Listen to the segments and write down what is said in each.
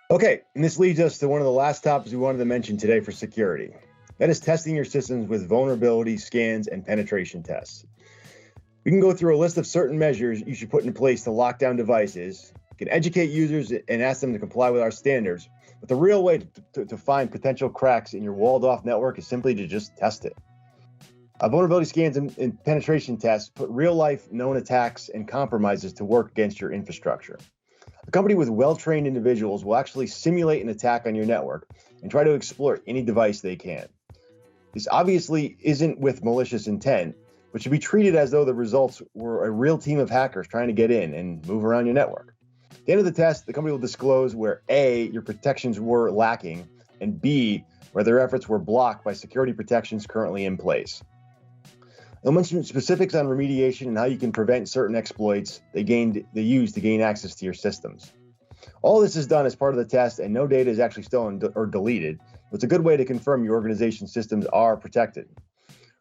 Okay, and this leads us to one of the last topics we wanted to mention today for security. That is testing your systems with vulnerability scans and penetration tests. We can go through a list of certain measures you should put in place to lock down devices. You can educate users and ask them to comply with our standards. But the real way to find potential cracks in your walled-off network is simply to just test it. Vulnerability scans and penetration tests put real-life known attacks and compromises to work against your infrastructure. A company with well-trained individuals will actually simulate an attack on your network and try to exploit any device they can. This obviously isn't with malicious intent, but should be treated as though the results were a real team of hackers trying to get in and move around your network. At the end of the test, the company will disclose where A, your protections were lacking, and B, where their efforts were blocked by security protections currently in place. They'll mention specifics on remediation and how you can prevent certain exploits they use to gain access to your systems. All this is done as part of the test, and no data is actually stolen or deleted. It's a good way to confirm your organization's systems are protected.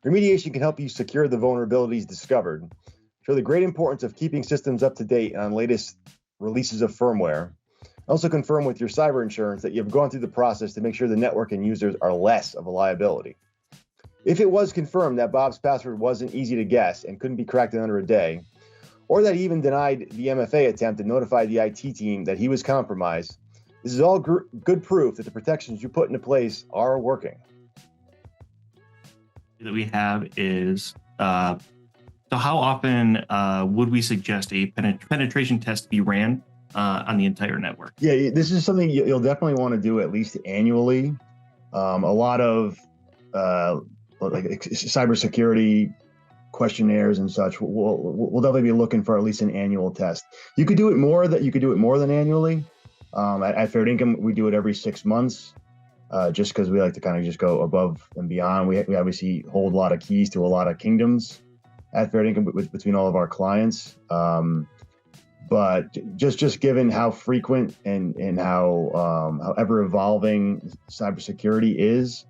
Remediation can help you secure the vulnerabilities discovered, show the great importance of keeping systems up to date on latest releases of firmware. Also confirm with your cyber insurance that you've gone through the process to make sure the network and users are less of a liability. If it was confirmed that Bob's password wasn't easy to guess and couldn't be cracked in under a day, or that he even denied the MFA attempt and notified the IT team that he was compromised, this is all good proof that the protections you put into place are working. That we have is, so how often would we suggest a penetration test be ran on the entire network? Yeah, this is something you'll definitely want to do at least annually. A lot of like cybersecurity questionnaires and such, we'll definitely be looking for at least an annual test. You could do it more than annually. At Fairdinkum, we do it every 6 months, just because we like to kind of just go above and beyond. We obviously hold a lot of keys to a lot of kingdoms at Fairdinkum between all of our clients. But just given how frequent and how ever evolving cybersecurity is,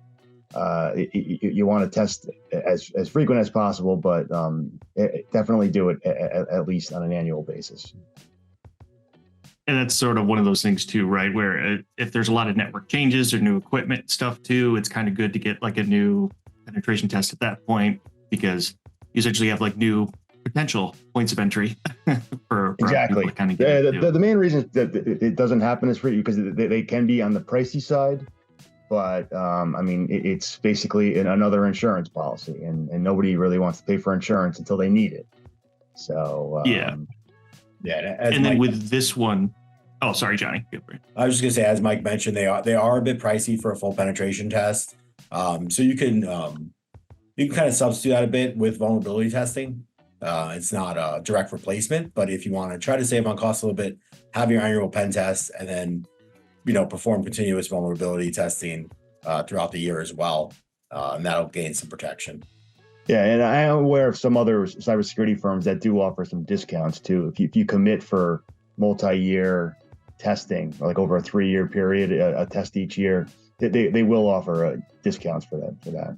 you want to test as frequent as possible, but definitely do it at least on an annual basis. And that's sort of one of those things too, right? Where if there's a lot of network changes or new equipment stuff too, it's kind of good to get like a new penetration test at that point, because you essentially have like new potential points of entry for exactly. People to kind of get the main reason that it doesn't happen is for you because they can be on the pricey side. But I mean, it's basically another insurance policy, and nobody really wants to pay for insurance until they need it. So yeah. And then with this one, oh, sorry, Johnny. I was just gonna say, as Mike mentioned, they are a bit pricey for a full penetration test. So you can kind of substitute that a bit with vulnerability testing. It's not a direct replacement, but if you want to try to save on cost a little bit, have your annual pen test, and then perform continuous vulnerability testing throughout the year as well, and that'll gain some protection. Yeah, and I am aware of some other cybersecurity firms that do offer some discounts too. If you commit for multi-year testing, like over a 3-year period, a test each year, they will offer discounts for that.